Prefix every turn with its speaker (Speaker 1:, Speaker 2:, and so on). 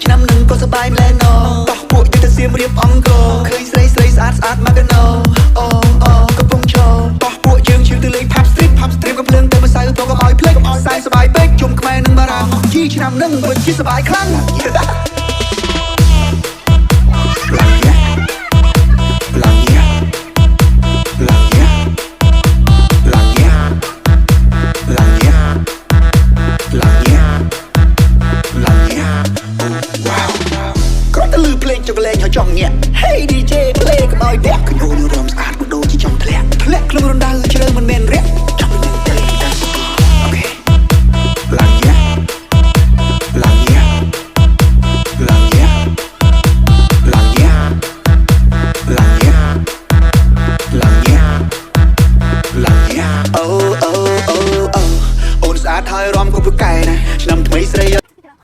Speaker 1: ឆ្នាំនឹងក៏សបាយម្លែណោតោះពួកយើងទៅសៀមរៀបអង្គរឃើញស្រីស្រីស្អាតស្អាតមកកណោអូអូកំពុងឈរតោះពួកយើងជឿទៅលេង Pub Street កំភ្លើងទៅម្សៅទៅកុំឲ្យភ្លេចកុំឲ្យសែងសបាយពេកជុំខ្មែរនឹងបារាំងជីឆ្នាំនឹងពិតជាសបាយខ្លាំងចុកលេងហើយចង់ញាក់ Hey DJ play កុំឲ្យ